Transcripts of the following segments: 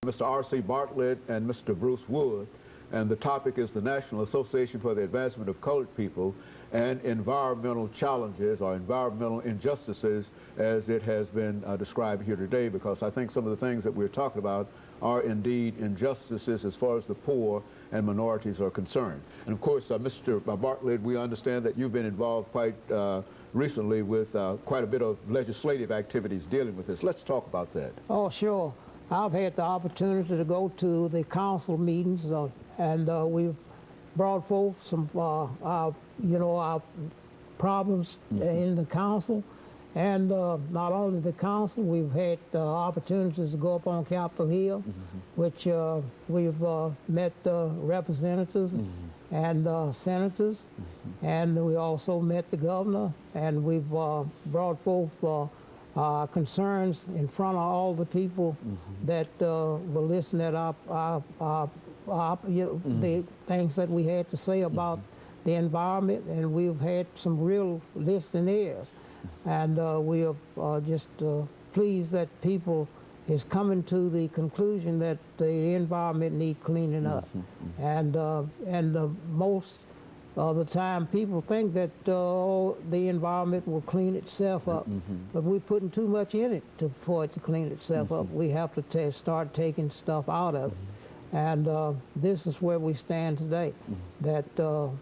Mr. R.C. Bartlett and Mr. Bruce Wood, and the topic is the National Association for the Advancement of Colored People and Environmental Challenges or Environmental Injustices, as it has been described here today, because I think some of the things that we're talking about are indeed injustices as far as the poor and minorities are concerned. And of course, Mr. Bartlett, we understand that you've been involved quite recently with quite a bit of legislative activities dealing with this. Let's talk about that. Oh, sure. I've had the opportunity to go to the council meetings, and we've brought forth some, our problems in the council. And not only the council, we've had opportunities to go up on Capitol Hill, which we've met representatives and senators, and we also met the governor, and we've brought forth concerns in front of all the people that were listening at the things that we had to say about the environment, and we've had some real listening ears. And we are just pleased that people is coming to the conclusion that the environment needs cleaning up. And most of the time people think that the environment will clean itself up, but we're putting too much in it for it to clean itself up. We have to start taking stuff out of it. And this is where we stand today, that the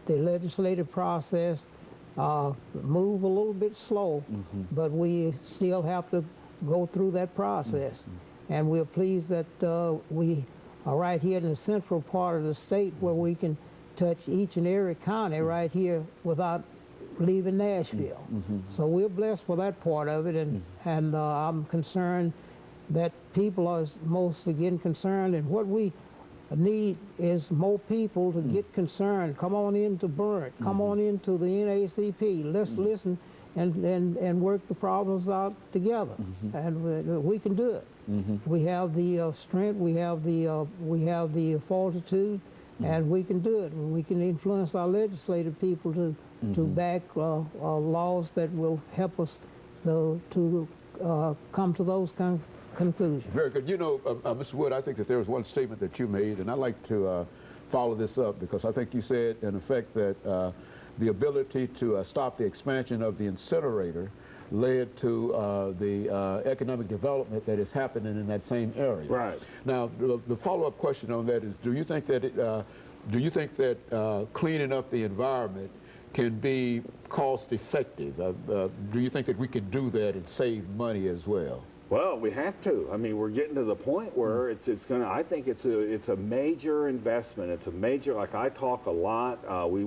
legislative process move a little bit slow, but we still have to go through that process. And we're pleased that we are right here in the central part of the state where we can touch each and every county right here without leaving Nashville. So we're blessed for that part of it, and I'm concerned that people are mostly getting concerned, and what we need is more people to get concerned. Come on into Burnt, come on into the NAACP. Let's listen and work the problems out together, and we can do it. We have the strength, we have the fortitude, and we can do it. We can influence our legislative people to back laws that will help us to come to those kind of conclusion. Very good. You know, Mr. Wood, I think that there was one statement that you made, and I'd like to follow this up, because I think you said, in effect, that the ability to stop the expansion of the incinerator led to the economic development that is happening in that same area. Right. Now, the follow-up question on that is, do you think that cleaning up the environment can be cost-effective? Do you think that we can do that and save money as well? Well, we have to. I mean, we're getting to the point where it's going to, I think it's a major investment. It's a major, like I talk a lot, we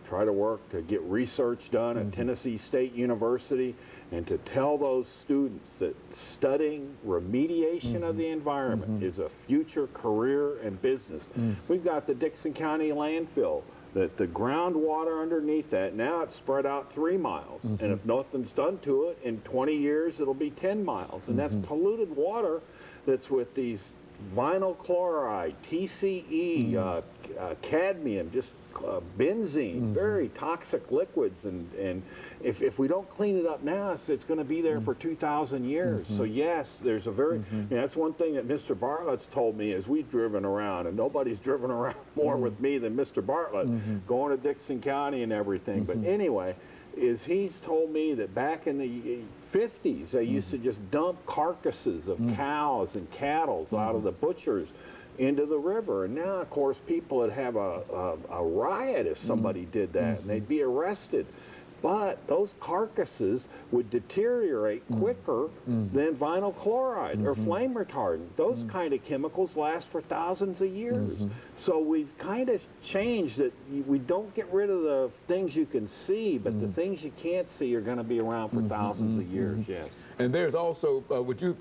try to work to get research done at Tennessee State University, and to tell those students that studying remediation of the environment is a future career and business. We've got the Dixon County landfill, that the groundwater underneath that, now it's spread out 3 miles. And if nothing's done to it, in 20 years it'll be 10 miles. And that's polluted water that's with these vinyl chloride, TCE, cadmium, just benzene, very toxic liquids. And if we don't clean it up now, it's going to be there for 2,000 years. So yes, there's a very, that's one thing that Mr. Bartlett's told me is we've driven around, and nobody's driven around more with me than Mr. Bartlett, going to Dixon County and everything. But anyway, he's told me that back in the 50s, they used to just dump carcasses of cows and cattle out of the butchers into the river. And now, of course, people would have a riot if somebody did that, and they'd be arrested. But those carcasses would deteriorate quicker than vinyl chloride or flame retardant. Those kind of chemicals last for thousands of years. So we've kind of changed that. We don't get rid of the things you can see, but the things you can't see are going to be around for thousands of years, yes. And there's also, would you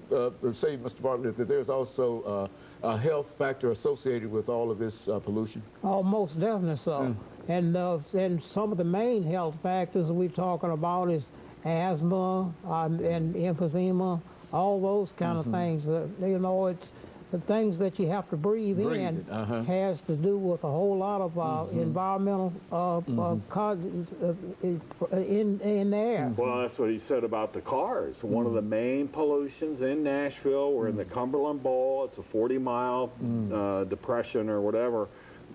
say, Mr. Bartlett, that there's also a health factor associated with all of this pollution? Oh, most definitely so. And some of the main health factors we're talking about is asthma and emphysema, all those kind of things. You know, the things that you have to breathe in has to do with a whole lot of environmental in the air. Well, that's what he said about the cars. One of the main pollutions in Nashville, we're in the Cumberland Bowl. It's a 40-mile depression or whatever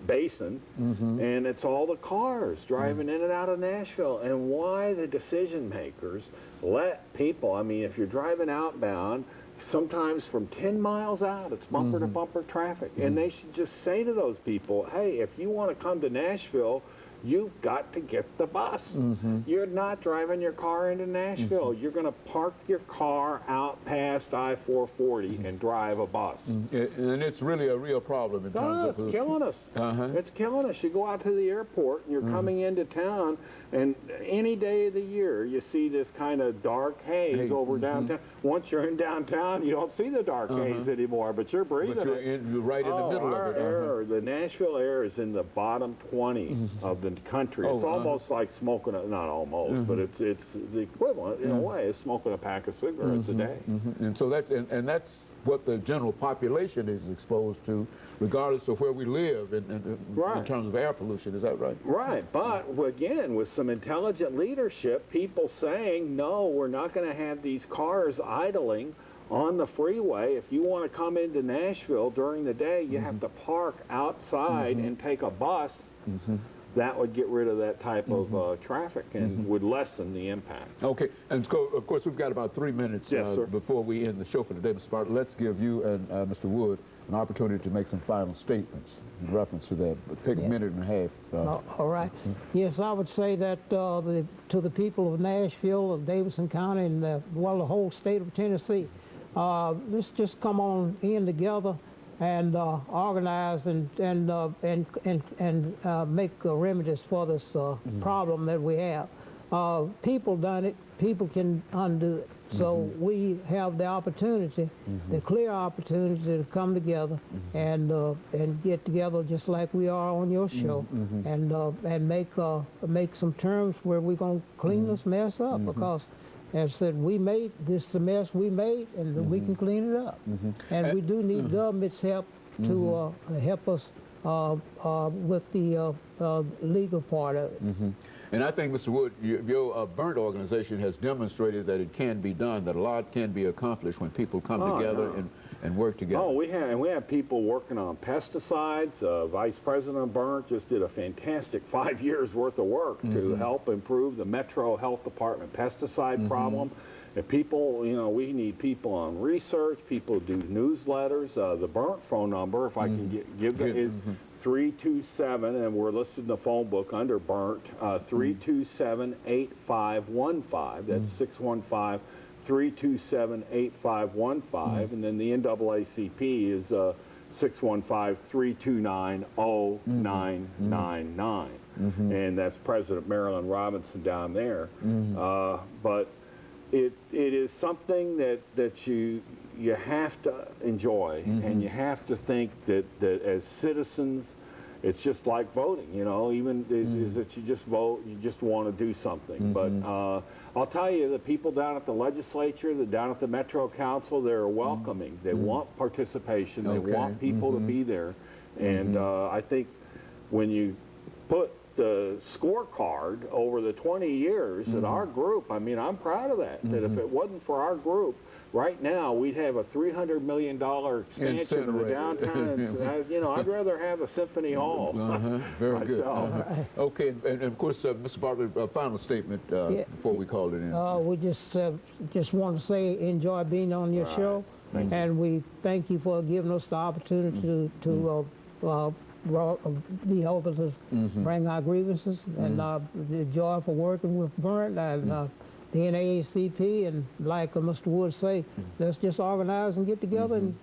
basin, and it's all the cars driving in and out of Nashville. And why the decision makers let people, I mean, if you're driving outbound, sometimes from 10 miles out, it's bumper to bumper traffic. And they should just say to those people, hey, if you want to come to Nashville, you've got to get the bus. You're not driving your car into Nashville. You're going to park your car out past I-440 and drive a bus. And it's really a real problem in terms of... It's killing us. It's killing us. You go out to the airport and you're coming into town, and any day of the year you see this kind of dark haze over downtown. Once you're in downtown, you don't see the dark haze anymore, but you're breathing but you're right in the middle of it. Air, the Nashville air is in the bottom 20s of the country. It's almost like smoking not almost, but it's the equivalent in a way. It's smoking a pack of cigarettes a day. And so that's that's what the general population is exposed to, regardless of where we live in terms of air pollution. Is that right? Right. But again, with some intelligent leadership, people saying, no, we're not going to have these cars idling on the freeway. If you want to come into Nashville during the day, you have to park outside and take a bus. That would get rid of that type of traffic and would lessen the impact. Okay, and so, of course, we've got about 3 minutes before we end the show for today, Mr. Bartlett. Let's give you and Mr. Wood an opportunity to make some final statements in reference to that. But take a minute and a half. All right. Yes, I would say that to the people of Nashville, of Davidson County, and the whole state of Tennessee, let's just come on in together and organize and make remedies for this problem that we have. People done it, people can undo it. So we have the opportunity, the clear opportunity to come together and get together just like we are on your show, and make some terms where we're gonna clean this mess up, because as I said, we made this the mess we made, and we can clean it up. And we do need government's help to help us with the legal part of it. And I think, Mr. Wood, your Burnt organization has demonstrated that it can be done, that a lot can be accomplished when people come together and work together. Oh, we have people working on pesticides. Vice President Burnt just did a fantastic 5 years worth of work to help improve the Metro Health Department pesticide problem. And people, you know, we need people on research, people do newsletters. The Burnt phone number, if I can give it, is 327, and we're listed in the phone book under Burnt, 327-8515. That's 615-327-8515. And then the NAACP is 615-329-0999. And that's President Marilyn Robinson down there. But it is something that you have to enjoy, and you have to think that as citizens, it's just like voting, you know, even is that you just vote, you just want to do something. But I'll tell you, the people down at the legislature, down at the Metro Council, they're welcoming. They want participation. They want people to be there. And I think when you put the scorecard over the 20 years at our group, I mean, I'm proud of that. That if it wasn't for our group, right now we'd have a $300 million expansion of the downtown. You know, I'd rather have a symphony hall. Very good. Okay, and of course, Mr. Bartlett, a final statement before we call it in. We just want to say enjoy being on your show, and we thank you for giving us the opportunity to be able to bring our grievances, and the joy for working with Burnt and the NAACP, and like Mr. Wood say, let's just organize and get together and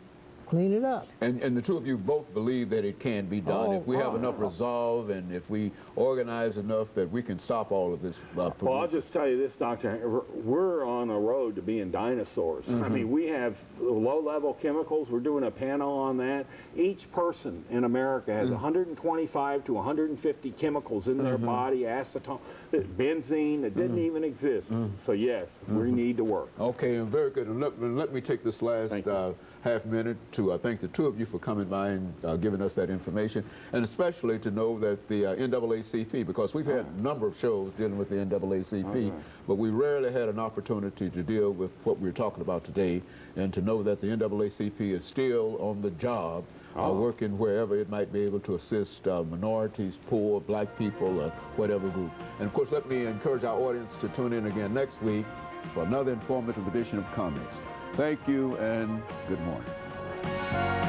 clean it up. And the two of you both believe that it can be done if we have enough resolve, and if we organize enough that we can stop all of this. Well, I'll just tell you this, Doctor. We're on a road to being dinosaurs. I mean, we have low-level chemicals. We're doing a panel on that. Each person in America has 125 to 150 chemicals in their body, acetone, benzene, that didn't even exist. So yes, we need to work. Okay, very good. Let me take this last half minute to to thank the two of you for coming by and giving us that information, and especially to know that the NAACP, because we've had a number of shows dealing with the NAACP, but we rarely had an opportunity to deal with what we're talking about today, and to know that the NAACP is still on the job, working wherever it might be able to assist minorities, poor, black people, whatever group. And of course, let me encourage our audience to tune in again next week for another informative edition of Comments. Thank you and good morning.